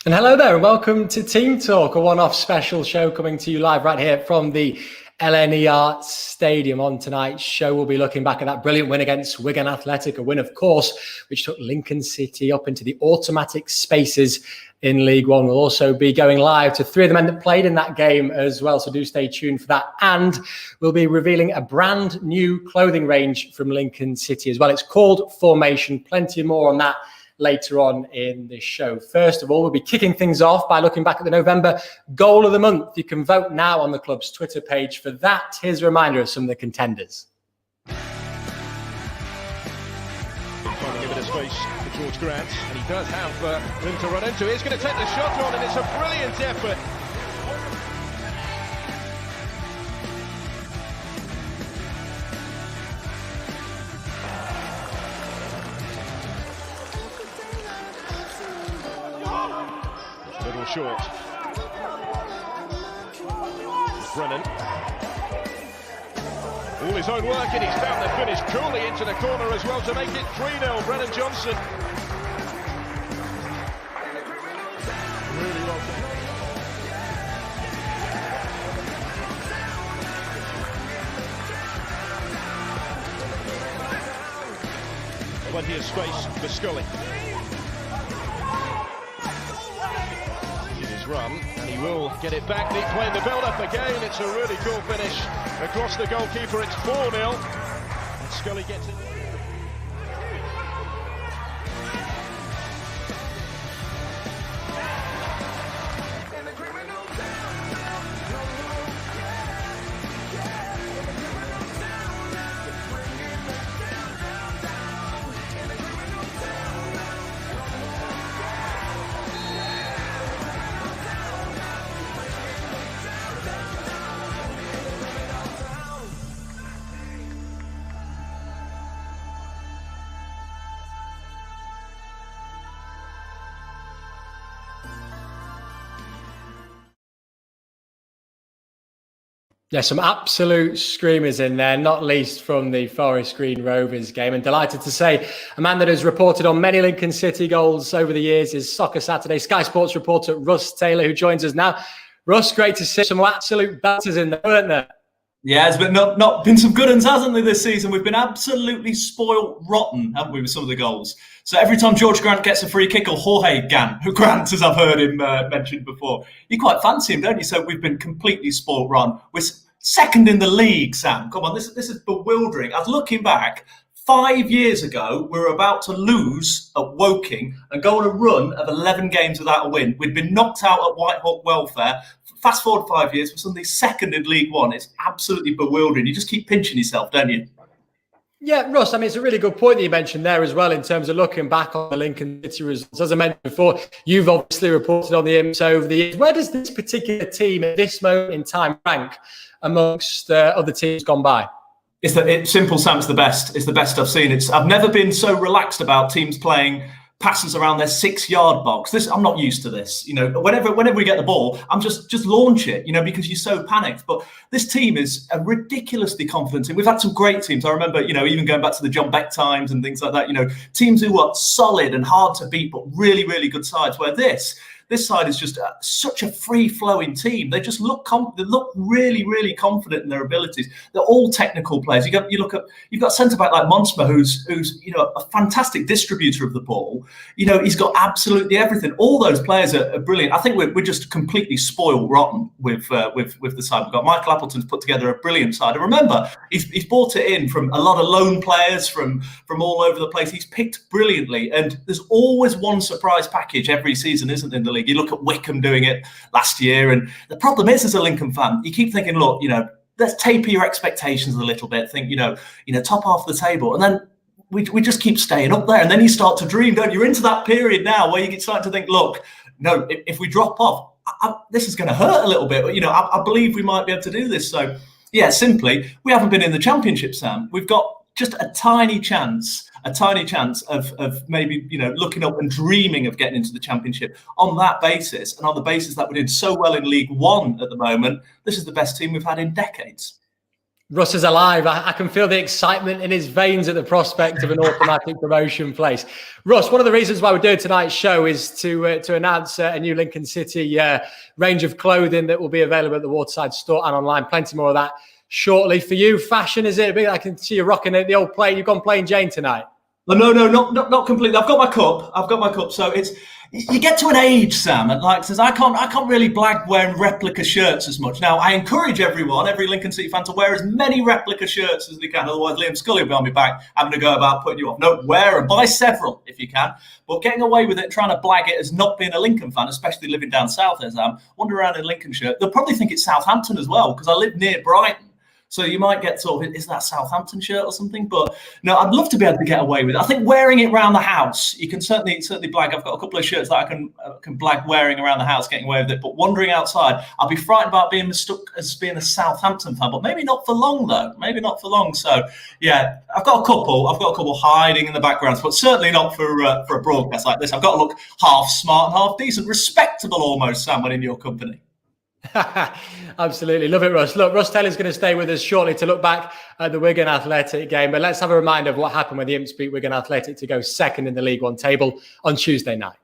And hello there, and welcome to Team Talk, a one-off special show coming to you live right here from the LNER Stadium. On tonight's show, we'll be looking back at that brilliant win against Wigan Athletic, a win, of course, which took Lincoln City up into the automatic spaces in League One. We'll also be going live to three of the men that played in that game as well, so do stay tuned for that. And we'll be revealing a brand new clothing range from Lincoln City as well. It's called Formation. Plenty more on that later on in this show. First of all, we'll be kicking things off by looking back at the November Goal of the Month. You can vote now on the club's Twitter page for that. Here's a reminder of some of the contenders. Trying to give it a space for George Grant, and he does have room to run into. He's going to take the shot on, and it's a brilliant effort. Little short. Brennan. All his own work, and he's found the finish coolly into the corner as well to make it 3-0. Brennan Johnson. Really well done. Plenty of space for Scully. Run, and he will get it back. Deep playing the build-up again. It's a really cool finish across the goalkeeper. It's 4-0, and Scully gets it. Yeah, some absolute screamers in there, not least from the Forest Green Rovers game. And delighted to say, a man that has reported on many Lincoln City goals over the years is Soccer Saturday Sky Sports reporter Russ Taylor, who joins us now. Russ, great to see some absolute belters in there, weren't there? Yeah, it's been not been some good ones, hasn't there, this season? We've been absolutely spoiled rotten, haven't we, with some of the goals. So every time George Grant gets a free kick, or Jorge Grant, as I've heard him mentioned before, you quite fancy him, don't you? So we've been completely spoiled rotten. We're second in the league, Sam. Come on, this is bewildering. I was looking back. 5 years ago, we were about to lose at Woking and go on a run of 11 games without a win. We'd been knocked out at Whitehawk Welfare. Fast forward 5 years, we're suddenly second in League One. It's absolutely bewildering. You just keep pinching yourself, don't you? Yeah, Russ, I mean, it's a really good point that you mentioned there as well in terms of looking back on the Lincoln City results. As I mentioned before, you've obviously reported on the Imps over the years. Where does this particular team at this moment in time rank amongst other teams gone by? It's simple, Sam. It's the best. It's the best I've seen. I've never been so relaxed about teams playing passes around their 6-yard box. I'm not used to this. You know, whenever we get the ball, I'm just launch it, you know, because you're so panicked. But this team is a ridiculously confident team. We've had some great teams. I remember, you know, even going back to the John Beck times and things like that, you know, teams who are solid and hard to beat, but really, really good sides, where this side is just such a free-flowing team. They just look they look really, really confident in their abilities. They're all technical players. You've got centre-back like Monsma, who's you know, a fantastic distributor of the ball. You know, he's got absolutely everything. All those players are brilliant. I think we're just completely spoiled rotten with the side we've got. Michael Appleton's put together a brilliant side. And remember, he's brought it in from a lot of loan players from all over the place. He's picked brilliantly, and there's always one surprise package every season, isn't there, in the league? You look at Wickham doing it last year, and the problem is, as a Lincoln fan, you keep thinking, look, you know, let's taper your expectations a little bit. Think, you know, top half the table, and then we just keep staying up there, and then you start to dream, don't you? You're into that period now where you get starting to think, look, no, if we drop off, this is going to hurt a little bit. But, you know, I believe we might be able to do this. So, yeah, simply, we haven't been in the Championship, Sam. We've got just a tiny chance of maybe, you know, looking up and dreaming of getting into the Championship. On that basis, and on the basis that we're doing so well in League One at the moment, this is the best team we've had in decades. Russ is alive. I can feel the excitement in his veins at the prospect of an automatic promotion place. Russ, one of the reasons why we're doing tonight's show is to announce a new Lincoln City range of clothing that will be available at the Waterside store and online. Plenty more of that shortly. For you, fashion, is it? I can see you rocking the old play. You've gone plain Jane tonight. No, not completely. I've got my cup. So it's, you get to an age, Sam, and like says, I can't really blag wearing replica shirts as much. Now, I encourage every Lincoln City fan to wear as many replica shirts as they can. Otherwise, Liam Scully will be on my back having to go about putting you off. No, wear and buy several if you can. But getting away with it, trying to blag it as not being a Lincoln fan, especially living down south as Sam, wander around in Lincolnshire. They'll probably think it's Southampton as well, because I live near Brighton. So you might get sort of, is that Southampton shirt or something? But no, I'd love to be able to get away with it. I think wearing it around the house, you can certainly blag. I've got a couple of shirts that I can blag wearing around the house, getting away with it. But wandering outside, I'll be frightened about being mistook as being a Southampton fan. But maybe not for long, though. Maybe not for long. So yeah, I've got a couple hiding in the backgrounds, but certainly not for a broadcast like this. I've got to look half smart and half decent, respectable almost, Sam, when in your company. Absolutely. Love it, Russ. Look, Russ Taylor's going to stay with us shortly to look back at the Wigan Athletic game. But let's have a reminder of what happened when the Imps beat Wigan Athletic to go second in the League One table on Tuesday night.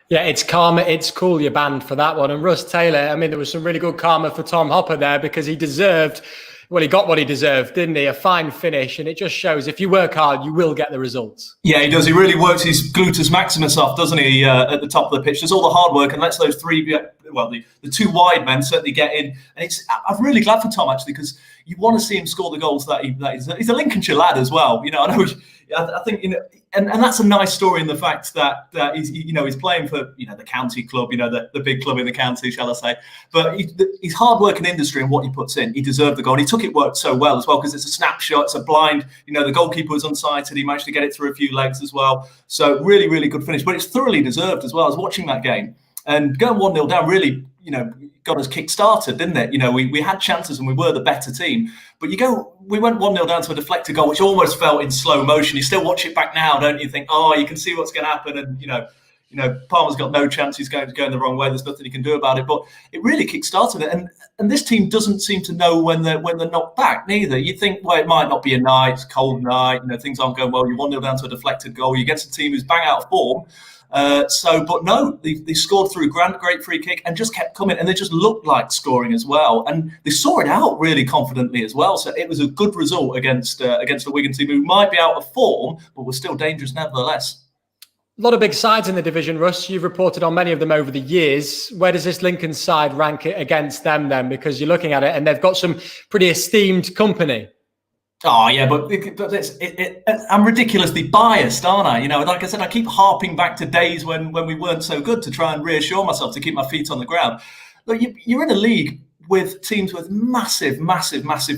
Yeah, it's karma. It's cool. You're banned for that one. And Russ Taylor, I mean, there was some really good karma for Tom Hopper there because he deserved, well, he got what he deserved, didn't he? A fine finish. And it just shows if you work hard, you will get the results. Yeah, he does. He really works his gluteus maximus off, doesn't he, at the top of the pitch. There's all the hard work and lets those three, well, the two wide men certainly get in. And I'm really glad for Tom, actually, because you want to see him score the goals that he's a Lincolnshire lad as well. You know, I think, you know, and that's a nice story in the fact that he's playing for, you know, the county club, you know, the big club in the county, shall I say. But his hard work and industry and what he puts in, he deserved the goal. And he took it worked so well as well because it's a snapshot, it's a blind, you know, the goalkeeper was unsighted. He managed to get it through a few legs as well. So really, really good finish. But it's thoroughly deserved as well. I was watching that game and going 1-0 down really, you know, got us kick-started, didn't it? You know, we had chances and we were the better team. But we went 1-0 down to a deflected goal, which almost felt in slow motion. You still watch it back now, don't you? Think, oh, you can see what's going to happen. And, you know, Palmer's got no chance. He's going to go in the wrong way. There's nothing he can do about it. But it really kick-started it. And this team doesn't seem to know when they're knocked back, neither. You think, well, it might not be a night, it's a cold night, you know, things aren't going well. You're 1-0 down to a deflected goal. You get a team who's bang out of form. But no, they scored through great free kick and just kept coming, and they just looked like scoring as well, and they saw it out really confidently as well. So it was a good result against the Wigan team, who might be out of form, but were still dangerous nevertheless. A lot of big sides in the division, Russ. You've reported on many of them over the years. Where does this Lincoln side rank it against them then? Because you're looking at it and they've got some pretty esteemed company. Oh yeah, but I'm ridiculously biased, aren't I? You know, like I said, I keep harping back to days when we weren't so good to try and reassure myself, to keep my feet on the ground. Look, you're in a league with teams with massive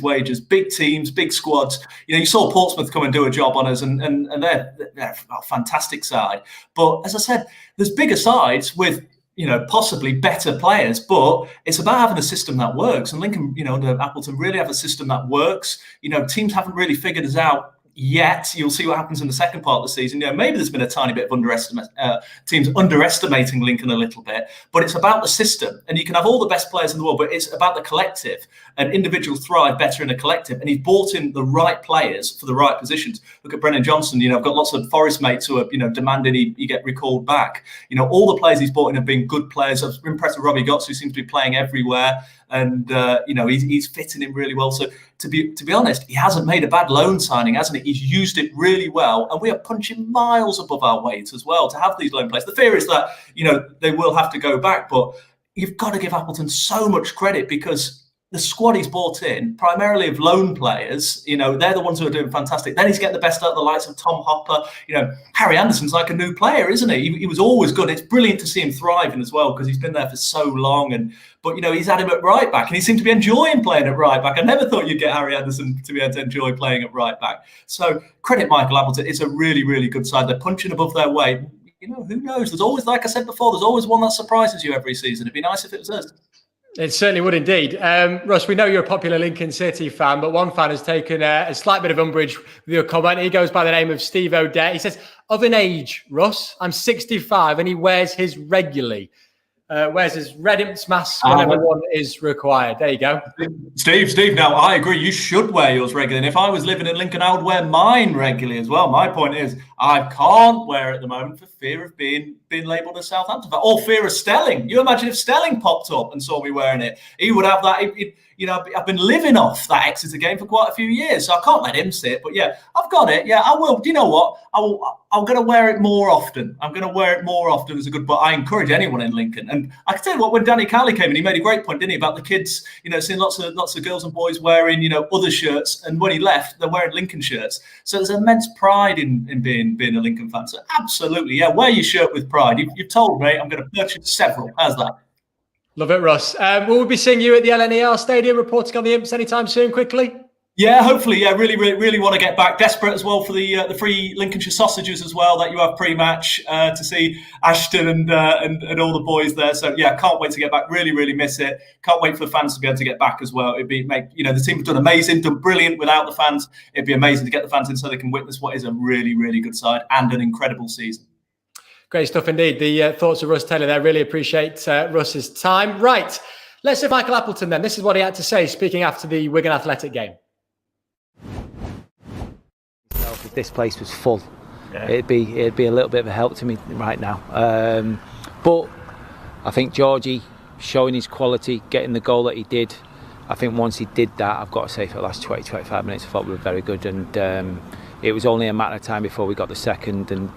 wages, big teams, big squads. You know, you saw Portsmouth come and do a job on us, and they're a fantastic side. But as I said, there's bigger sides with, you know, possibly better players, but it's about having a system that works. And Lincoln, you know, under Appleton really have a system that works. You know, teams haven't really figured us out yet. You'll see what happens in the second part of the season. You know, maybe there's been a tiny bit of teams underestimating Lincoln a little bit, but it's about the system. And you can have all the best players in the world, but it's about the collective. And individuals thrive better in a collective. And he's brought in the right players for the right positions. Look at Brennan Johnson. You know, I've got lots of Forest mates who are, you know, demanding he get recalled back. You know, all the players he's brought in have been good players. I was impressed with Robbie Gotts, who seems to be playing everywhere. And you know, he's fitting in really well. So to be honest, he hasn't made a bad loan signing, hasn't he? He's used it really well, and we are punching miles above our weight as well to have these loan players. The fear is that, you know, they will have to go back, but you've got to give Appleton so much credit, because the squad he's brought in, primarily of loan players, you know, they're the ones who are doing fantastic. Then he's getting the best out of the likes of Tom Hopper. You know, Harry Anderson's like a new player, isn't he? He was always good. It's brilliant to see him thriving as well, because he's been there for so long. But, you know, he's had him at right back, and he seemed to be enjoying playing at right back. I never thought you'd get Harry Anderson to be able to enjoy playing at right back. So credit Michael Appleton. It's a really good side. They're punching above their weight. You know, who knows? There's always, like I said before, there's always one that surprises you every season. It'd be nice if it was us. It certainly would indeed. Russ, we know you're a popular Lincoln City fan, but one fan has taken a slight bit of umbrage with your comment. He goes by the name of Steve O'Dette. He says, of an age, Russ, I'm 65, and he wears his regularly. Wears his red Imps mask whenever one is required. There you go. Steve, now I agree, you should wear yours regularly. And if I was living in Lincoln, I would wear mine regularly as well. My point is, I can't wear it at the moment for fear of being labelled a Southampton fan, or fear of Stelling. You imagine if Stelling popped up and saw me wearing it, he would have that. You know, I've been living off that Exeter game for quite a few years, so I can't let him see it. But yeah, I've got it. Yeah, I will. Do you know what? I'm going to wear it more often. I'm going to wear it more often as a good. But I encourage anyone in Lincoln. And I can tell you what, when Danny Cowley came in, he made a great point, didn't he, about the kids? You know, seeing lots of girls and boys wearing, you know, other shirts, and when he left, they're wearing Lincoln shirts. So there's immense pride in being a Lincoln fan. So absolutely, yeah, wear your shirt with pride. You've told me I'm going to purchase several. How's that? Love it, Russ. Will we be seeing you at the LNER Stadium reporting on the Imps anytime soon, quickly? Yeah, hopefully. Yeah, really want to get back. Desperate as well for the free Lincolnshire sausages as well that you have pre-match to see Ashton and all the boys there. So yeah, can't wait to get back. Really miss it. Can't wait for the fans to be able to get back as well. The team have done amazing, done brilliant without the fans. It'd be amazing to get the fans in so they can witness what is a really good side and an incredible season. Great stuff indeed. The thoughts of Russ Taylor there. Really appreciate Russ's time. Right, let's see Michael Appleton then. This is what he had to say speaking after the Wigan Athletic game. If this place was full, it'd be a little bit of a help to me right now. But I think Georgie showing his quality, getting the goal that he did. I think once he did that, I've got to say for the last 20-25 minutes, I thought we were very good, and it was only a matter of time before we got the second, and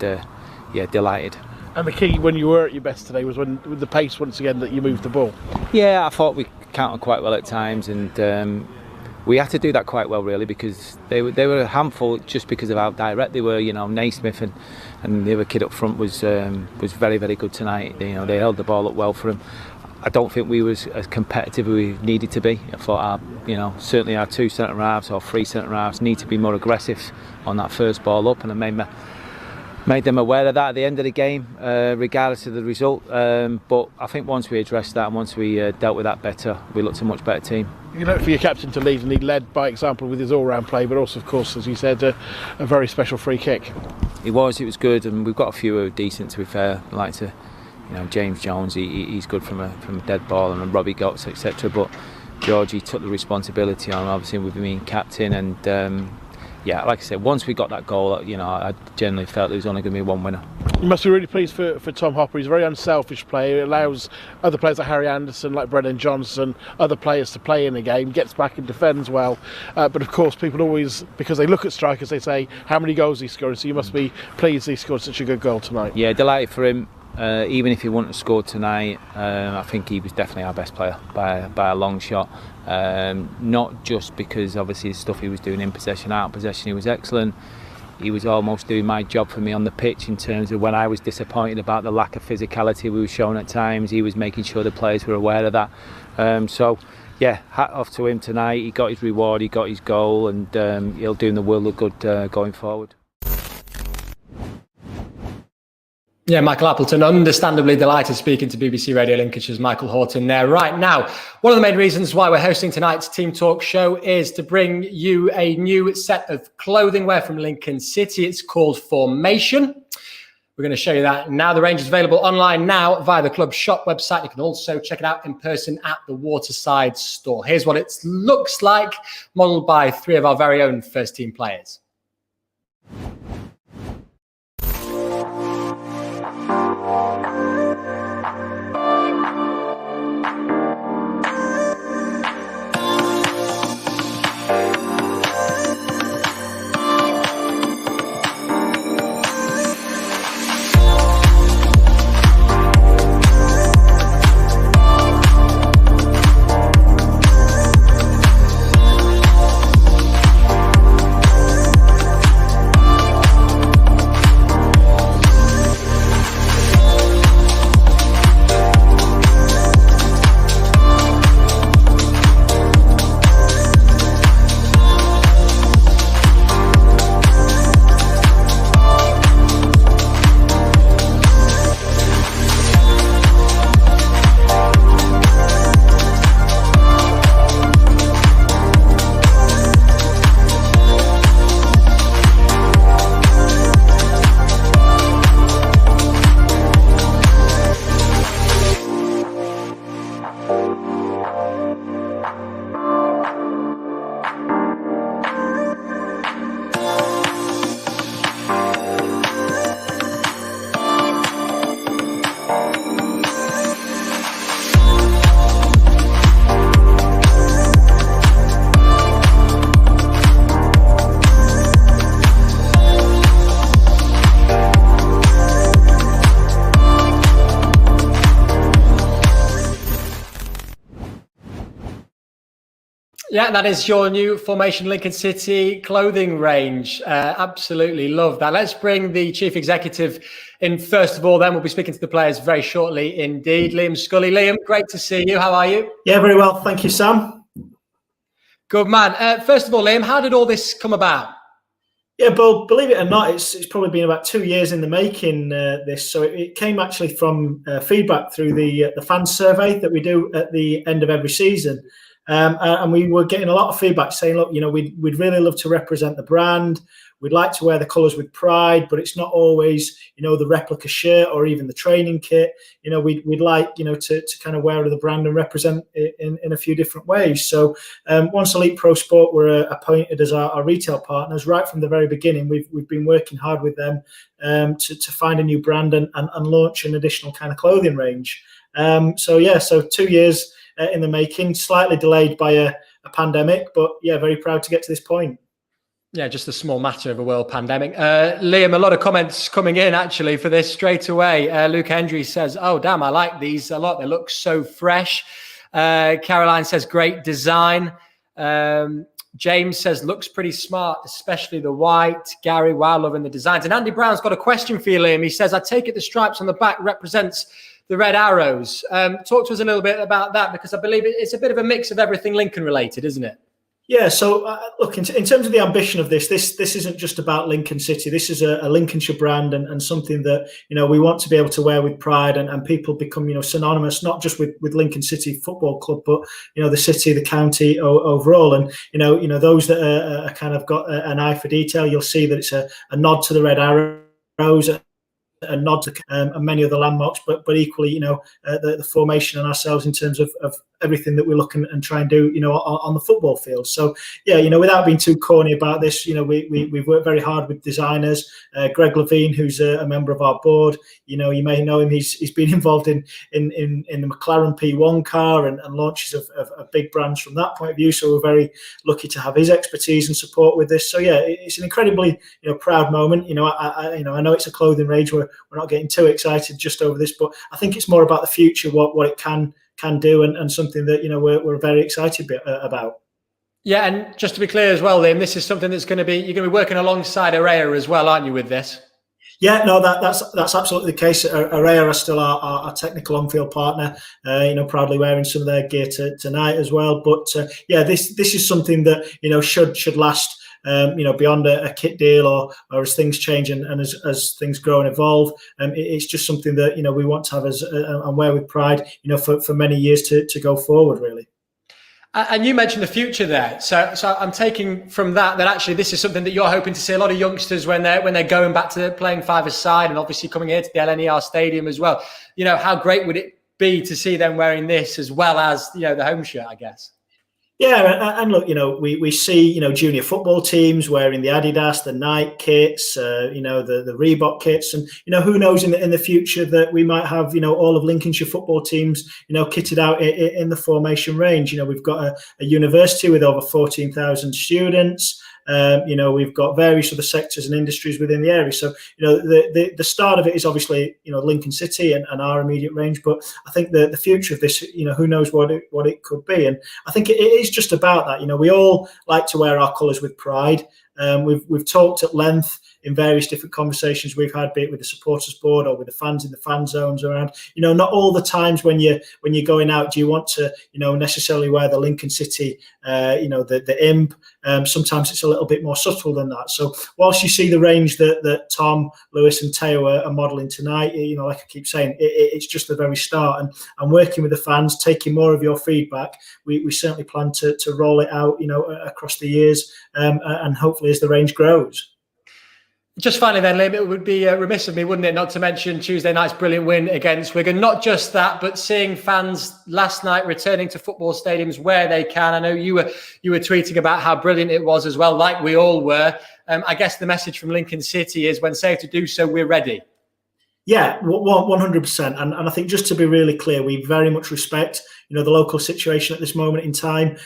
delighted. And the key when you were at your best today was when, with the pace once again, that you moved the ball. Yeah, I thought we counted quite well at times, and we had to do that quite well really, because they were a handful just because of how direct they were. You know, Naismith and the other kid up front was very good tonight. You know, they held the ball up well for him. I don't think we was as competitive as we needed to be. I thought certainly our two centre halves or three centre halves need to be more aggressive on that first ball up, and I made them aware of that at the end of the game, regardless of the result. But I think once we addressed that and once we dealt with that better, we looked a much better team. You know, for your captain to lead, and he led by example with his all-round play, but also, of course, as you said, a very special free kick. It was good, and we've got a few who are decent, to be fair. Like to, James Jones, he's good from a dead ball, and Robbie Gotts, etc. But Georgie took the responsibility on, obviously with being captain, and yeah, like I said, once we got that goal, you know, I generally felt there was only going to be one winner. You must be really pleased for Tom Hopper. He's a very unselfish player. He allows other players like Harry Anderson, like Brennan Johnson, other players to play in the game, gets back and defends well. But of course, people always, because they look at strikers, they say, how many goals he scored? So you must be pleased he scored such a good goal tonight. Yeah, delighted for him. Even if he wouldn't have scored tonight, I think he was definitely our best player by a long shot. Not just because obviously the stuff he was doing in possession, out of possession, he was excellent. He was almost doing my job for me on the pitch in terms of when I was disappointed about the lack of physicality we were showing at times. He was making sure the players were aware of that. So yeah, hat off to him tonight. He got his reward, he got his goal, and he'll do the world of good going forward. Yeah, Michael Appleton, understandably delighted speaking to BBC Radio Lincolnshire's Michael Horton there. Right now, one of the main reasons why we're hosting tonight's Team Talk show is to bring you a new set of clothing wear from Lincoln City. It's called Formation. We're going to show you that now. The range is available online now via the club shop website. You can also check it out in person at the Waterside store. Here's what it looks like, modelled by 3 of our very own first team players. Yeah, that is your new Formation Lincoln City clothing range. Absolutely love that. Let's bring the chief executive in first of all, then we'll be speaking to the players very shortly indeed. Liam Scully. Liam, great to see you. How are you? Yeah, very well. Thank you, Sam. Good man. First of all, Liam, how did all this come about? Yeah, but believe it or not, it's probably been about 2 years in the making, this. So it came actually from feedback through the fan survey that we do at the end of every season. And we were getting a lot of feedback saying, look, you know, we'd really love to represent the brand. We'd like to wear the colours with pride, but it's not always, you know, the replica shirt or even the training kit. You know, we'd like, you know, to kind of wear the brand and represent it in a few different ways. So once Elite Pro Sport were appointed as our retail partners, right from the very beginning, we've been working hard with them to find a new brand and launch an additional kind of clothing range. So 2 years in the making, slightly delayed by a pandemic, but yeah, very proud to get to this point. Yeah, just a small matter of a world pandemic. Liam, a lot of comments coming in actually for this straight away. Luke Hendry says, oh, damn, I like these a lot. They look so fresh. Caroline says, great design. James says, looks pretty smart, especially the white. Gary, wow, loving the designs. And Andy Brown's got a question for you, Liam. He says, I take it the stripes on the back represents the red arrows. Talk to us a little bit about that, because I believe it's a bit of a mix of everything Lincoln related, isn't it? Yeah, so look, in terms of the ambition of this isn't just about Lincoln City. This is a Lincolnshire brand and something that, you know, we want to be able to wear with pride and people become, you know, synonymous, not just with Lincoln City Football Club, but, you know, the city, the county overall. And, you know, those that are kind of got an eye for detail, you'll see that it's a nod to the red arrows, a nod to and many other landmarks, but equally, you know, the formation and ourselves in terms of everything that we look and try and do, on the football field. So yeah, without being too corny about this, we've worked very hard with designers. Greg Levine, who's a member of our board, you may know him. He's been involved in the McLaren P1 car and launches of big brands from that point of view. So we're very lucky to have his expertise and support with this. So yeah, it's an incredibly proud moment. I know it's a clothing range. We're not getting too excited just over this, but I think it's more about the future, what it can do, and something that we're very excited about. Yeah, and just to be clear as well, Liam, this is something that's you're going to be working alongside Araya as well, aren't you, with this? Yeah, no, that's absolutely the case. Araya are still our technical on-field partner, proudly wearing some of their gear tonight as well. But yeah, this is something that should last. Beyond a kit deal or as things change and as things grow and evolve, it's just something that we want to have and wear with pride, for many years to go forward, really. And you mentioned the future there, so I'm taking from that actually this is something that you're hoping to see a lot of youngsters when they're going back to playing five-a-side and obviously coming here to the LNER Stadium as well. How great would it be to see them wearing this as well as the home shirt, I guess. Yeah, and look, we see, junior football teams wearing the Adidas, the Nike kits, the Reebok kits, and who knows in the future that we might have, all of Lincolnshire football teams, kitted out in the formation range. We've got a university with over 14,000 students. We've got various other sectors and industries within the area. So, the start of it is obviously, Lincoln City and our immediate range. But I think the future of this, who knows what it could be. And I think it is just about that. We all like to wear our colours with pride. We've talked at length in various different conversations we've had, be it with the supporters board or with the fans in the fan zones around. Not all the times when you're going out do you want to necessarily wear the Lincoln City, the Imp. Sometimes it's a little bit more subtle than that. So whilst you see the range that Tom, Lewis, and Teo are modelling tonight, like I keep saying, it's just the very start. And working with the fans, taking more of your feedback, we certainly plan to roll it out, across the years, and hopefully as the range grows. Just finally then, Liam, it would be remiss of me, wouldn't it, not to mention Tuesday night's brilliant win against Wigan. Not just that, but seeing fans last night returning to football stadiums where they can. I know you were tweeting about how brilliant it was as well, like we all were. I guess the message from Lincoln City is when safe to do so, we're ready. Yeah, 100%. And I think just to be really clear, we very much respect the local situation at this moment in time.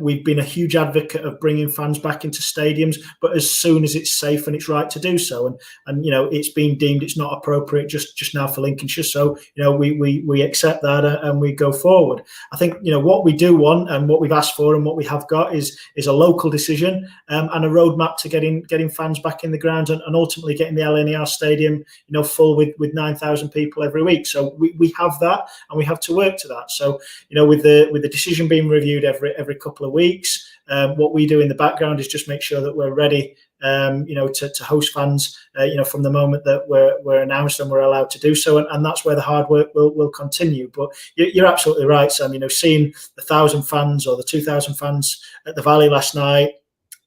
We've been a huge advocate of bringing fans back into stadiums, but as soon as it's safe and it's right to do so, and it's been deemed it's not appropriate just now for Lincolnshire. So we accept that and we go forward. I think what we do want and what we've asked for and what we have got is a local decision and a roadmap to getting fans back in the ground and ultimately getting the LNER Stadium full with 9,000 people every week. So we have that and we have to work to that. So with the decision being reviewed every couple of weeks, what we do in the background is just make sure that we're ready, to host fans, from the moment that we're announced and we're allowed to do so, and that's where the hard work will continue. But you're absolutely right, Sam. Seeing the 1,000 fans or the 2,000 fans at the Valley last night,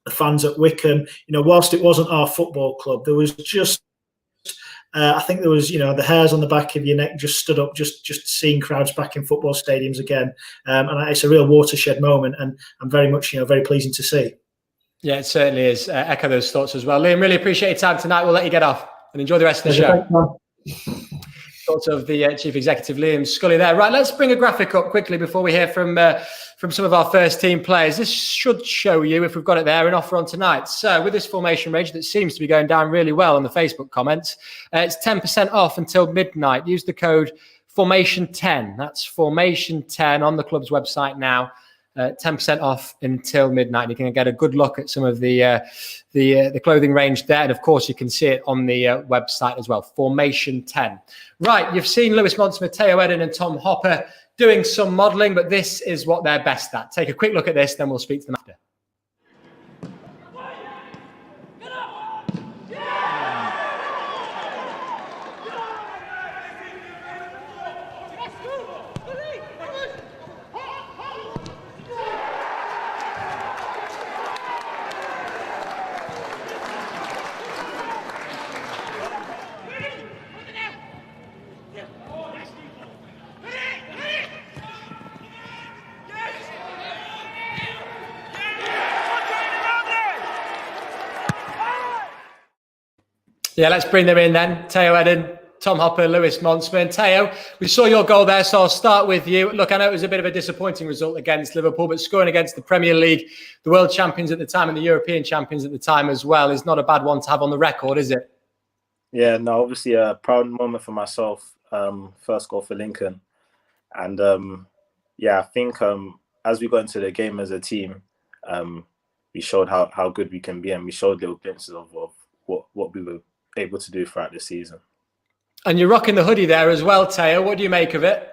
the fans at Wigan, whilst it wasn't our football club, there was just. I think there was, the hairs on the back of your neck just stood up, just seeing crowds back in football stadiums again. And it's a real watershed moment, and I'm very much, very pleasing to see. Yeah, it certainly is. Echo those thoughts as well. Liam, really appreciate your time tonight. We'll let you get off and enjoy the rest of the show. Thoughts of the Chief Executive, Liam Scully there. Right, let's bring a graphic up quickly before we hear from some of our first team players. This should show you, if we've got it there, an offer on tonight. So with this formation range that seems to be going down really well on the Facebook comments, it's 10% off until midnight. Use the code Formation10. That's Formation10 on the club's website now. 10% off until midnight. You can get a good look at some of the clothing range there, and of course you can see it on the website as well. Formation 10. Right, you've seen Lewis Monson, Teo Eden, and Tom Hopper doing some modelling, but this is what they're best at. Take a quick look at this, then we'll speak to them after. Yeah, let's bring them in then. Teo Eden, Tom Hopper, Lewis Monsma. And Teo, we saw your goal there, so I'll start with you. Look, I know it was a bit of a disappointing result against Liverpool, but scoring against the Premier League, the world champions at the time and the European champions at the time as well is not a bad one to have on the record, is it? Yeah, no, obviously a proud moment for myself. First goal for Lincoln. And I think as we got into the game as a team, we showed how good we can be, and we showed little glimpses of what we were able to do throughout the season. And you're rocking the hoodie there as well, Teo. What do you make of it?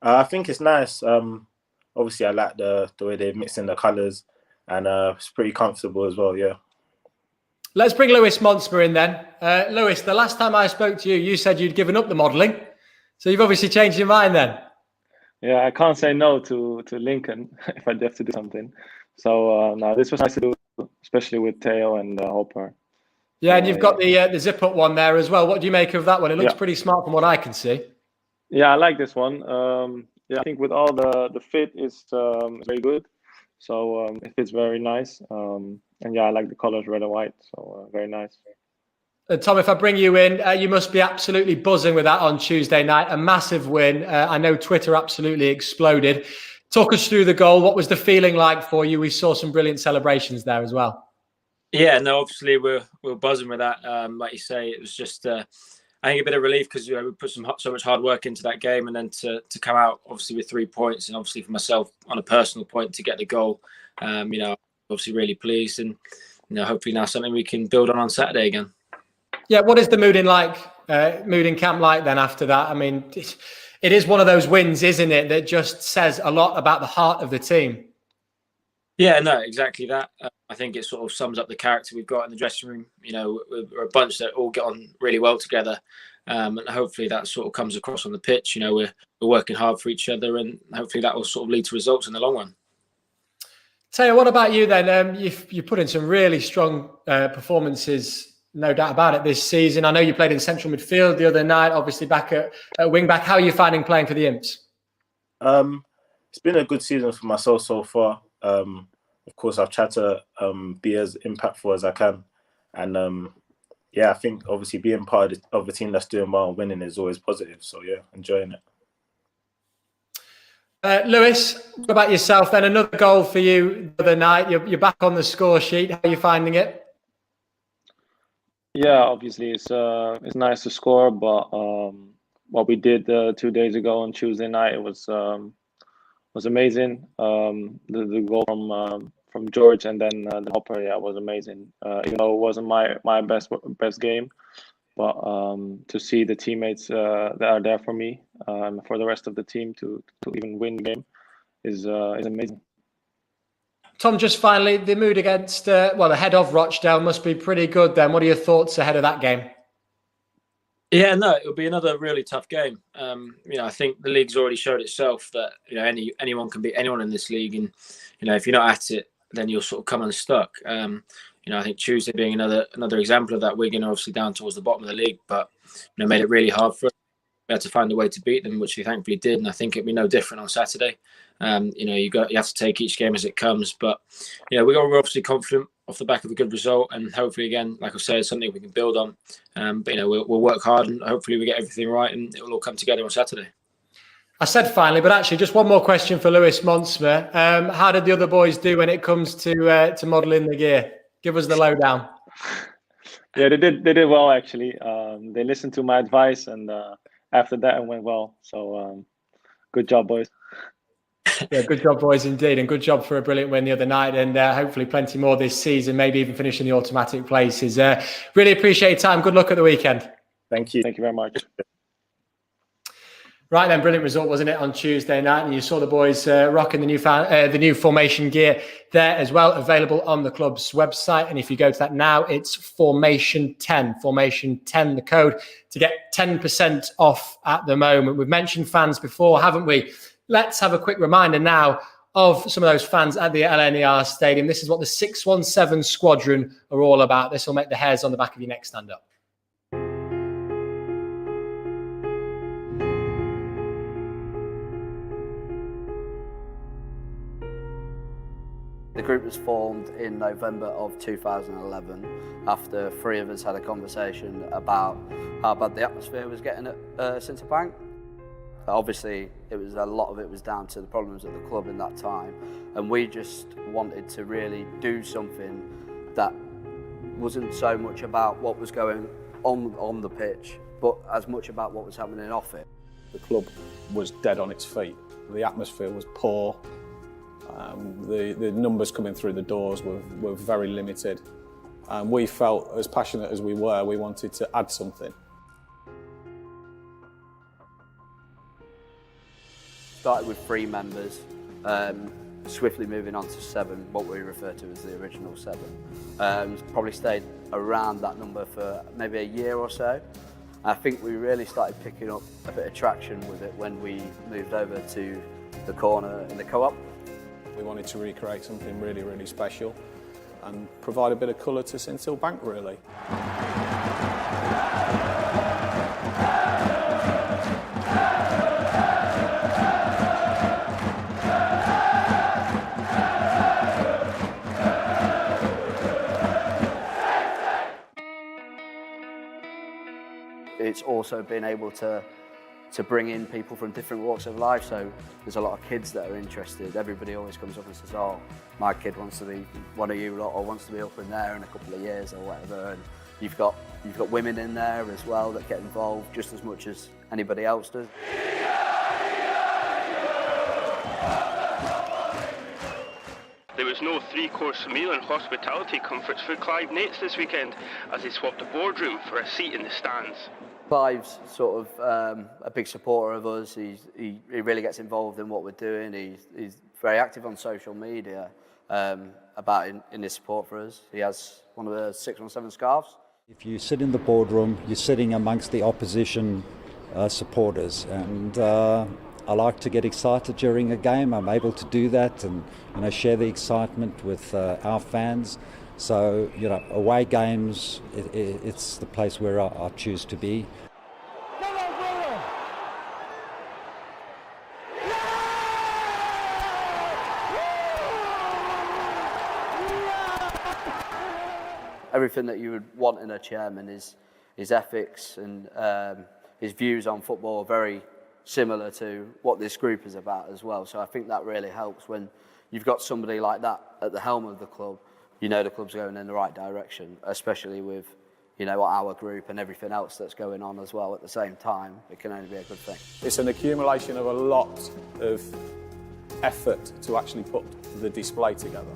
I think it's nice. Obviously, I like the way they mix in the colours, and it's pretty comfortable as well, yeah. Let's bring Lewis Monsma in then. Lewis, the last time I spoke to you, you said you'd given up the modelling. So you've obviously changed your mind then. Yeah, I can't say no to Lincoln if I have to do something. So no, this was nice to do, especially with Teo and Hopper. Yeah, and you've got the zip-up one there as well. What do you make of that one? It looks pretty smart from what I can see. Yeah, I like this one. I think with all the fit is very good. So it fits very nice. And I like the colors red and white. So very nice. Tom, if I bring you in, you must be absolutely buzzing with that on Tuesday night. A massive win. I know Twitter absolutely exploded. Talk us through the goal. What was the feeling like for you? We saw some brilliant celebrations there as well. Yeah, no, obviously we're buzzing with that. Like you say, it was just I think a bit of relief because we put so much hard work into that game, and then to come out obviously with 3 points, and obviously for myself on a personal point to get the goal. Obviously really pleased, and hopefully now something we can build on Saturday again. Yeah, what is the mood in camp like then after that? I mean, it is one of those wins, isn't it, that just says a lot about the heart of the team. Yeah, no, exactly that. I think it sort of sums up the character we've got in the dressing room. We're a bunch that all get on really well together, and hopefully that sort of comes across on the pitch. We're working hard for each other, and hopefully that will sort of lead to results in the long run. Teo, what about you then? You put in some really strong performances, no doubt about it, this season. I know you played in central midfield the other night, obviously back at wing back. How are you finding playing for the Imps? It's been a good season for myself so far. Of course, I've tried to be as impactful as I can. And I think obviously being part of a team that's doing well and winning is always positive. So yeah, enjoying it. Lewis, what about yourself then? Another goal for you the other night. You're back on the score sheet. How are you finding it? Yeah, obviously it's nice to score, but what we did 2 days ago on Tuesday night was amazing. The goal from George and then the Hopper, was amazing. Even though it wasn't my best game, but to see the teammates that are there for me for the rest of the team to even win the game is amazing. Tom, just finally, the mood against the head of Rochdale must be pretty good then. What are your thoughts ahead of that game? Yeah, no, it'll be another really tough game. I think the league's already showed itself that anyone can beat anyone in this league, and if you're not at it, then you'll sort of come unstuck. I think Tuesday being another example of that. Wigan are obviously down towards the bottom of the league, but made it really hard for us. We had to find a way to beat them, which we thankfully did, and I think it'll be no different on Saturday. You have to take each game as it comes, but we're obviously confident off the back of a good result, and hopefully again, like I said, something we can build on. But we'll work hard, and hopefully we get everything right, and it will all come together on Saturday. I said finally, but actually, just one more question for Lewis Monsma. How did the other boys do when it comes to modelling the gear? Give us the lowdown. Yeah, they did well actually. They listened to my advice, and after that, it went well. So good job, boys. Yeah, good job, boys, indeed. And good job for a brilliant win the other night, and hopefully plenty more this season, maybe even finishing the automatic places. Really appreciate your time. Good luck at the weekend. Thank you. Thank you very much. Right then, brilliant result, wasn't it, on Tuesday night? And you saw the boys rocking the new formation gear there as well, available on the club's website. And if you go to that now, it's Formation 10. Formation 10, the code to get 10% off at the moment. We've mentioned fans before, haven't we? Let's have a quick reminder now of some of those fans at the LNER Stadium. This is what the 617 Squadron are all about. This will make the hairs on the back of your neck stand up. The group was formed in November of 2011 after 3 of us had a conversation about how bad the atmosphere was getting at Centre Bank. Obviously, a lot of it was down to the problems at the club in that time, and we just wanted to really do something that wasn't so much about what was going on the pitch, but as much about what was happening off it. The club was dead on its feet. The atmosphere was poor. The numbers coming through the doors were very limited. And we felt, as passionate as we were, we wanted to add something. Started with 3 members, swiftly moving on to 7, what we refer to as the original 7. Probably stayed around that number for maybe a year or so. I think we really started picking up a bit of traction with it when we moved over to the corner in the co-op. We wanted to recreate something really, really special and provide a bit of colour to St Hill Bank, really. It's also been able to bring in people from different walks of life, so there's a lot of kids that are interested. Everybody always comes up and says, oh, my kid wants to be one of you lot, or wants to be up in there in a couple of years or whatever. And you've got women in there as well that get involved just as much as anybody else does. There was no 3-course meal and hospitality comforts for Clive Nates this weekend as they swapped the boardroom for a seat in the stands. Clive's sort of a big supporter of us. He really gets involved in what we're doing. He's very active on social media in his support for us. He has one of the 617 scarves. If you sit in the boardroom, you're sitting amongst the opposition supporters, and I like to get excited during a game. I'm able to do that and share the excitement with our fans. So, away games, it's the place where I choose to be. Everything that you would want in a chairman, his ethics and his views on football are very similar to what this group is about as well. So I think that really helps when you've got somebody like that at the helm of the club. The club's going in the right direction, especially with, our group and everything else that's going on as well at the same time. It can only be a good thing. It's an accumulation of a lot of effort to actually put the display together.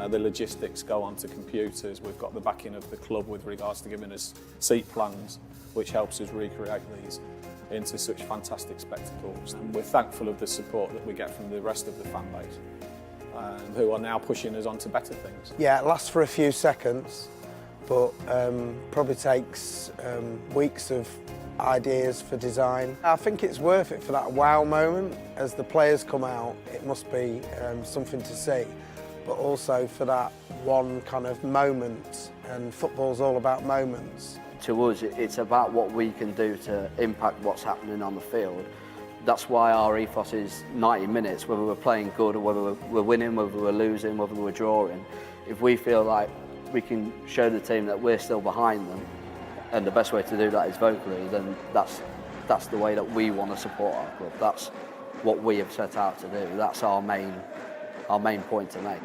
The logistics go onto computers. We've got the backing of the club with regards to giving us seat plans, which helps us recreate these into such fantastic spectacles. And we're thankful of the support that we get from the rest of the fan base, who are now pushing us on to better things. Yeah, it lasts for a few seconds, but probably takes weeks of ideas for design. I think it's worth it for that wow moment. As the players come out, it must be something to see, but also for that one kind of moment, and football's all about moments. To us, it's about what we can do to impact what's happening on the field. That's why our ethos is 90 minutes, whether we're playing good or whether we're winning, whether we're losing, whether we're drawing. If we feel like we can show the team that we're still behind them, and the best way to do that is vocally, then that's the way that we want to support our club. That's what we have set out to do. That's our main point to make.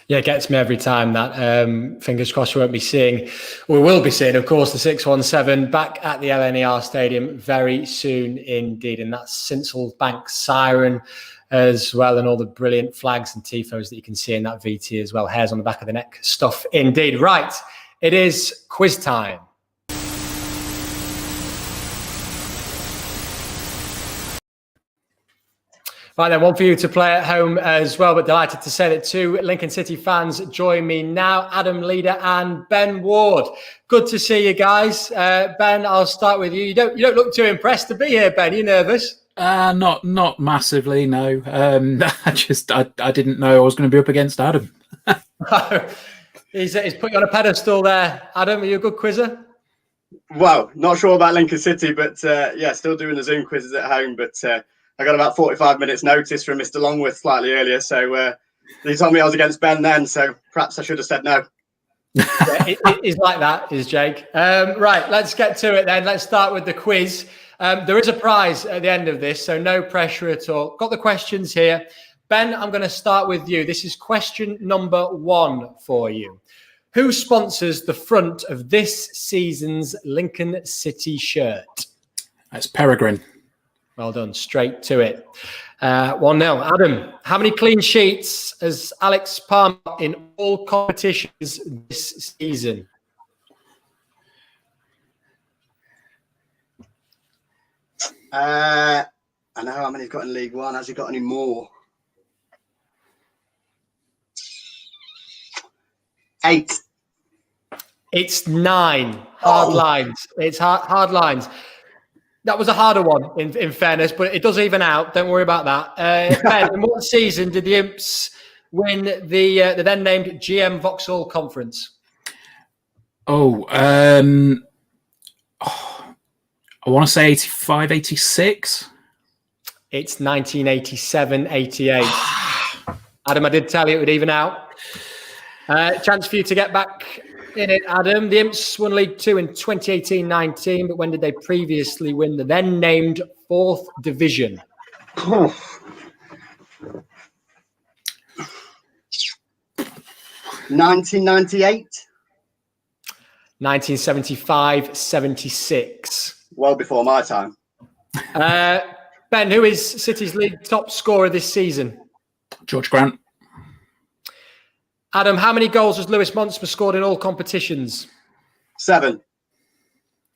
Yeah, it gets me every time that. Fingers crossed we will be seeing, of course, the 617 back at the LNER Stadium very soon indeed. And that's St Hill Bank siren as well, and all the brilliant flags and tifos that you can see in that VT as well. Hairs on the back of the neck stuff indeed. Right, it is quiz time. Right then, one for you to play at home as well, but delighted to say that 2 Lincoln City fans join me now, Adam Leader and Ben Ward. Good to see you guys. Ben, I'll start with you. You don't look too impressed to be here, Ben. You nervous? Not massively, no. I didn't know I was going to be up against Adam. He's put you on a pedestal there. Adam, are you a good quizzer? Well, not sure about Lincoln City, but still doing the Zoom quizzes at home. But I got about 45 minutes notice from Mr. Longworth slightly earlier, so he told me I was against Ben then, so perhaps I should have said no. Yeah, it is like that, is Jake. Right, let's get to it then. Let's start with the quiz. There is a prize at the end of this, so no pressure at all. Got the questions here. Ben, I'm going to start with you. This is question number 1 for you. Who sponsors the front of this season's Lincoln City shirt? That's Peregrine. Well done. Straight to it. 1-0. Adam, how many clean sheets has Alex Palmer in all competitions this season? I know how many he's got in League One. Has he got any more? 8. It's 9. Hard lines. It's hard lines. That was a harder one, in fairness, but it does even out. Don't worry about that. Ben, in what season did the Imps win the then named GM Vauxhall Conference? I want to say 85, 86. It's 1987-88. Adam, I did tell you it would even out. Chance for you to get back in it, Adam. The Imps won League 2 in 2018-19, but when did they previously win the then named 4th Division? 1998. 1975-76. Well before my time. Ben, who is City's league top scorer this season? George Grant. Adam, how many goals has Lewis Monsma scored in all competitions? 7.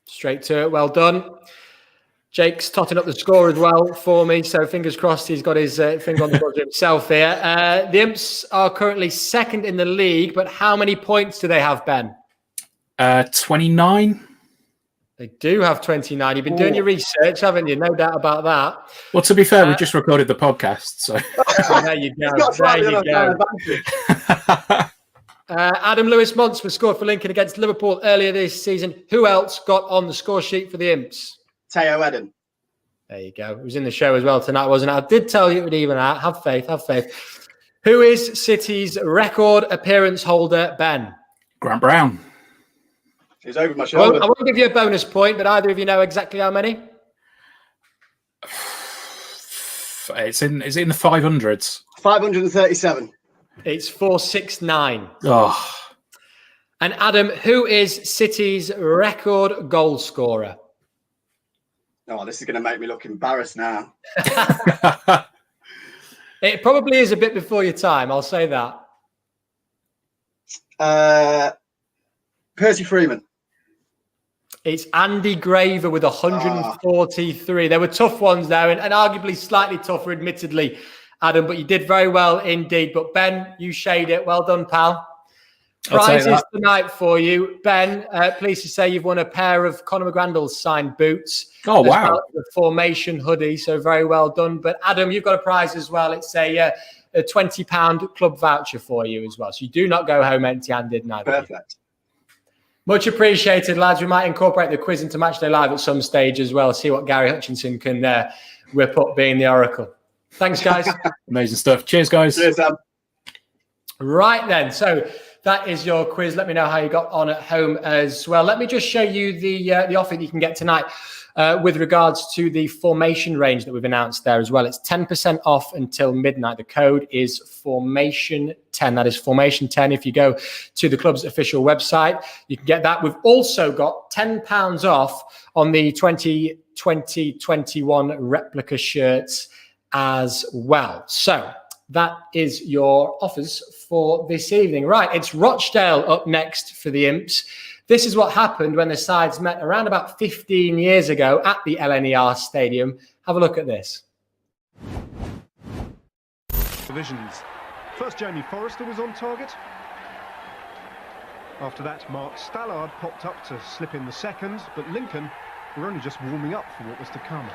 Straight to it. Well done. Jake's totting up the score as well for me, so fingers crossed he's got his finger on the buzzer himself here. The Imps are currently 2nd in the league, but how many points do they have, Ben? 29. They do have 29. You've been doing your research, haven't you? No doubt about that. Well, to be fair, we just recorded the podcast, so there you go. There you go. Adam Lewis Monsma scored for Lincoln against Liverpool earlier this season. Who else got on the score sheet for the Imps? Teo Eden. There you go. It was in the show as well tonight, wasn't it? I did tell you it would even out. Have faith. Have faith. Who is City's record appearance holder, Ben? Grant Brown. He's over my shoulder. Well, I won't give you a bonus point, but either of you know exactly how many? Is it in the 500s? 537. It's 469. Oh. And Adam, who is City's record goal scorer? Oh, this is going to make me look embarrassed now. It probably is a bit before your time, I'll say that. Percy Freeman. It's Andy Graver with 143. There were tough ones there, and arguably slightly tougher, admittedly, Adam, but you did very well indeed. But Ben, you shade it. Well done, pal. Prizes tonight for you. Ben, pleased to say you've won a pair of Conor McGrandle's signed boots. Oh, wow. Well, the formation hoodie, so very well done. But Adam, you've got a prize as well. It's a £20 club voucher for you as well. So you do not go home empty-handed now. Perfect. Much appreciated, lads. We might incorporate the quiz into Matchday Live at some stage as well. See what Gary Hutchinson can whip up being the Oracle. Thanks, guys. Amazing stuff. Cheers, guys. Cheers, Sam. Right then. So that is your quiz. Let me know how you got on at home as well. Let me just show you the offer that you can get tonight with regards to the formation range that we've announced there as well. It's 10% off until midnight. The code is Formation 10. That is Formation 10. If you go to the club's official website, you can get that. We've also got £10 off on the 2020-21 replica shirts as well. So that is your offers for this evening. Right, it's Rochdale up next for the Imps. This is what happened when the sides met around about 15 years ago at the LNER Stadium. Have a look at this. Divisions. First, Jamie Forrester was on target. After that, Mark Stallard popped up to slip in the second, but Lincoln were only just warming up for what was to come.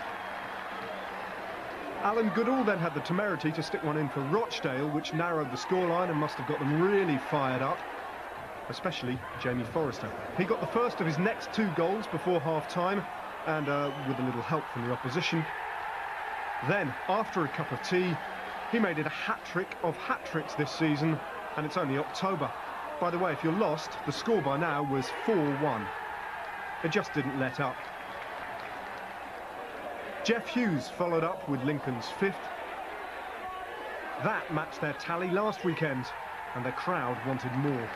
Alan Goodall then had the temerity to stick one in for Rochdale, which narrowed the scoreline and must have got them really fired up, especially Jamie Forrester. He got the first of his next 2 goals before half-time, and with a little help from the opposition, Then, after a cup of tea, he made it a hat-trick of hat-tricks this season, and it's only October. By the way, if you're lost, the score by now was 4-1. It just didn't let up. Jeff Hughes followed up with Lincoln's 5th. That matched their tally last weekend, and the crowd wanted more.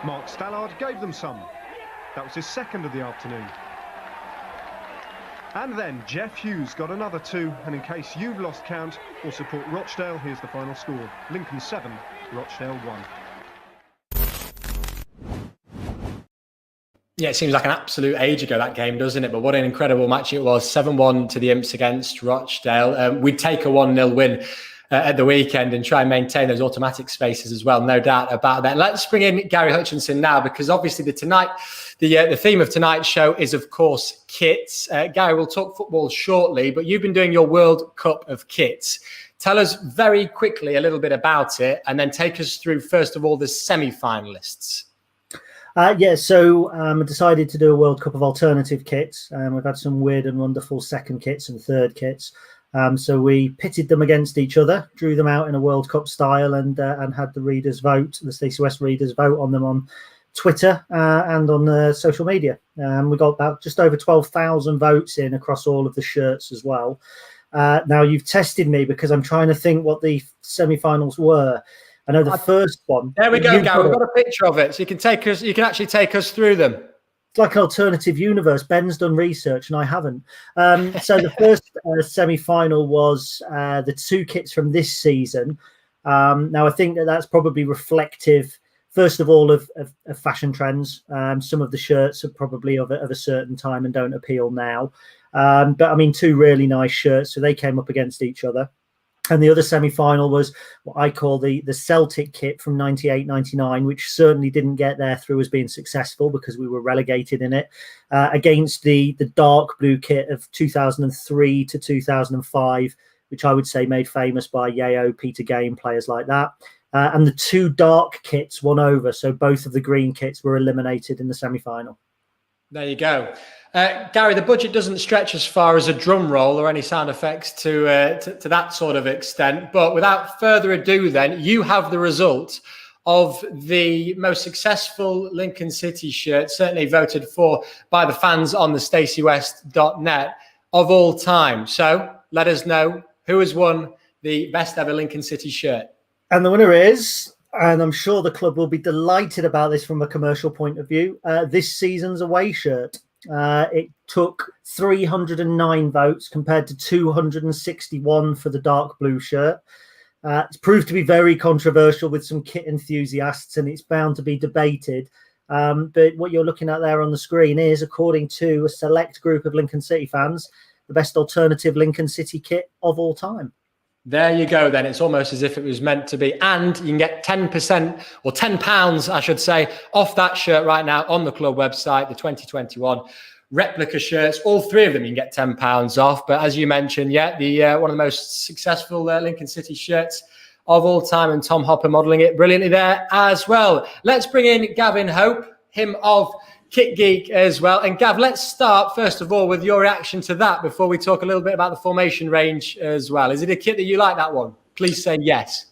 Mark Stallard gave them some. That was his 2nd of the afternoon. And then Jeff Hughes got another 2, and in case you've lost count or support Rochdale, here's the final score. Lincoln 7, Rochdale 1. Yeah, it seems like an absolute age ago, that game, doesn't it? But what an incredible match it was. 7-1 to the Imps against Rochdale. We'd take a 1-0 win at the weekend and try and maintain those automatic spaces as well. No doubt about that. Let's bring in Gary Hutchinson now, because obviously the theme of tonight's show is, of course, kits. Gary, we'll talk football shortly, but you've been doing your World Cup of kits. Tell us very quickly a little bit about it, and then take us through, first of all, the semi-finalists. So I decided to do a World Cup of alternative kits. We've had some weird and wonderful second kits and third kits. So we pitted them against each other, drew them out in a World Cup style, and had the readers vote, the Stacey West readers vote on them on Twitter and on social media. We got about just over 12,000 votes in across all of the shirts as well. Now, you've tested me because I'm trying to think what the semi-finals were. I know the first one. There we go, Gary. We've got a picture of it, so you can actually take us through them. It's like an alternative universe. Ben's done research and I haven't. So the first semi-final was the 2 kits from this season. Now, I think that's probably reflective, first of all, of fashion trends. Some of the shirts are probably of a certain time and don't appeal now. But, I mean, 2 really nice shirts, so they came up against each other. And the other semi-final was what I call the Celtic kit from 98-99, which certainly didn't get there through as being successful because we were relegated in it, against the dark blue kit of 2003 to 2005, which I would say made famous by Yeo, Peter Game, players like that. And the 2 dark kits won over, so both of the green kits were eliminated in the semi-final. There you go. Gary, the budget doesn't stretch as far as a drum roll or any sound effects to that sort of extent. But without further ado, then, you have the result of the most successful Lincoln City shirt, certainly voted for by the fans on the staceywest.net of all time. So let us know who has won the best ever Lincoln City shirt. And the winner is, and I'm sure the club will be delighted about this from a commercial point of view, this season's away shirt. It took 309 votes compared to 261 for the dark blue shirt. It's proved to be very controversial with some kit enthusiasts, and it's bound to be debated. But what you're looking at there on the screen is, according to a select group of Lincoln City fans, the best alternative Lincoln City kit of all time. There you go, then. It's almost as if it was meant to be. And you can get 10% or £10, I should say, off that shirt right now on the club website, the 2021 replica shirts. All 3 of them, you can get £10 off. But as you mentioned, the one of the most successful Lincoln City shirts of all time, and Tom Hopper modelling it brilliantly there as well. Let's bring in Gavin Hope, him of Kit Geek as well. And Gav, let's start first of all with your reaction to that before we talk a little bit about the formation range as well. Is it a kit that you like, that one? Please say yes.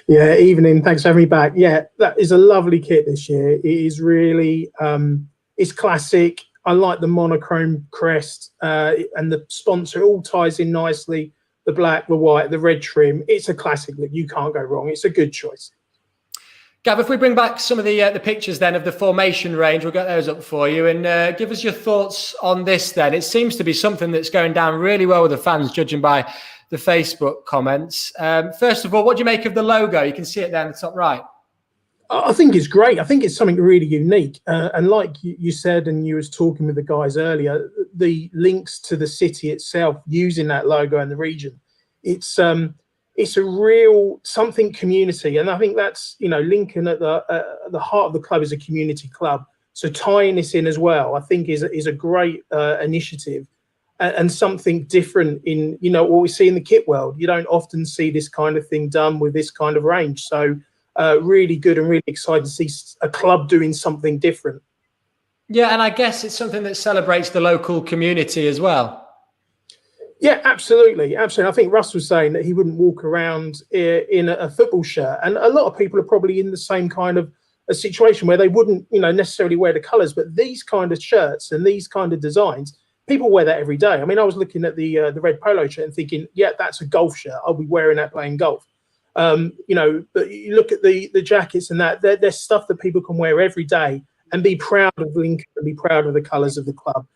Yeah, evening. Thanks for having me back. Yeah, that is a lovely kit this year. It is really, it's classic. I like the monochrome crest and the sponsor. It all ties in nicely. The black, the white, the red trim. It's a classic look. You can't go wrong. It's a good choice. Gav, if we bring back some of the pictures then of the formation range, we'll get those up for you, and give us your thoughts on this then. It seems to be something that's going down really well with the fans, judging by the Facebook comments. First of all, what do you make of the logo? You can see it there in the top right. I think it's great. I think it's something really unique. And like you said, and you was talking with the guys earlier, the links to the city itself using that logo and the region, it's a real something community. And I think that's, Lincoln at the heart of the club is a community club. So tying this in as well, I think is a great initiative and something different in, what we see in the kit world. You don't often see this kind of thing done with this kind of range. So really good and really excited to see a club doing something different. Yeah, and I guess it's something that celebrates the local community as well. Yeah, absolutely. Absolutely. I think Russ was saying that he wouldn't walk around in a football shirt. And a lot of people are probably in the same kind of a situation where they wouldn't, necessarily wear the colours. But these kind of shirts and these kind of designs, people wear that every day. I mean, I was looking at the red polo shirt and thinking, yeah, that's a golf shirt. I'll be wearing that playing golf. But you look at the jackets and that, there's stuff that people can wear every day and be proud of Lincoln and be proud of the colours of the club.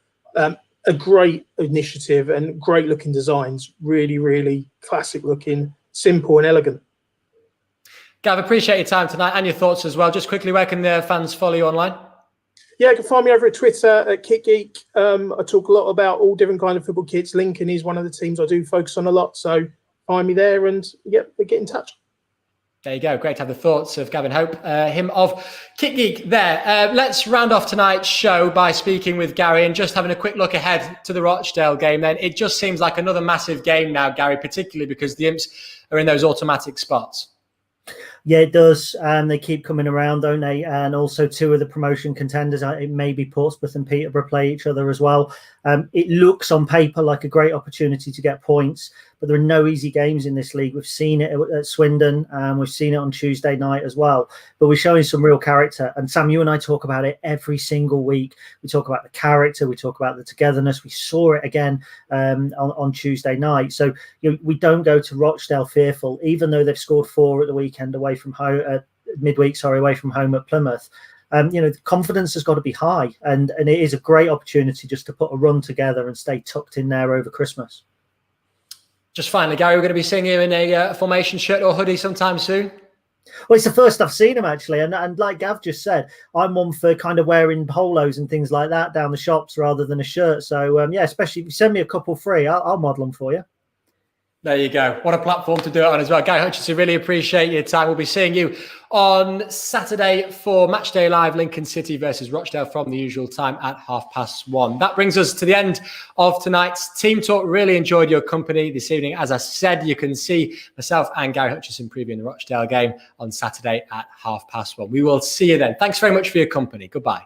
A great initiative and great looking designs, really, really classic looking, simple and elegant. Gav, appreciate your time tonight and your thoughts as well. Just quickly, where can the fans follow you online? Yeah, you can find me over at Twitter at KitGeek. I talk a lot about all different kind of football kits. Lincoln is one of the teams I do focus on a lot. So find me there and get in touch. There you go. Great to have the thoughts of Gavin Hope, him of KitGeek there. Let's round off tonight's show by speaking with Gary and just having a quick look ahead to the Rochdale game. Then it just seems like another massive game now, Gary, particularly because the Imps are in those automatic spots. Yeah, it does. And they keep coming around, don't they? And also two of the promotion contenders, it may be Portsmouth and Peterborough play each other as well. It looks on paper like a great opportunity to get points, but there are no easy games in this league. We've seen it at Swindon, and we've seen it on Tuesday night as well. But we're showing some real character. And Sam, you and I talk about it every single week. We talk about the character. We talk about the togetherness. We saw it again on Tuesday night. So we don't go to Rochdale fearful, even though they've scored 4 at the weekend away from home, away from home at Plymouth. The confidence has got to be high, and it is a great opportunity just to put a run together and stay tucked in there over Christmas. Just finally, Gary, we're going to be seeing you in a formation shirt or hoodie sometime soon. Well, it's the first I've seen him actually, and like Gav just said, I'm one for kind of wearing polos and things like that down the shops rather than a shirt. So especially if you send me a couple free, I'll model them for you. There you go. What a platform to do it on as well. Guy Hutchinson, really appreciate your time. We'll be seeing you on Saturday for Matchday Live, Lincoln City versus Rochdale from the usual time at 1:30. That brings us to the end of tonight's Team Talk. Really enjoyed your company this evening. As I said, you can see myself and Gary Hutchinson previewing the Rochdale game on Saturday at 1:30. We will see you then. Thanks very much for your company. Goodbye.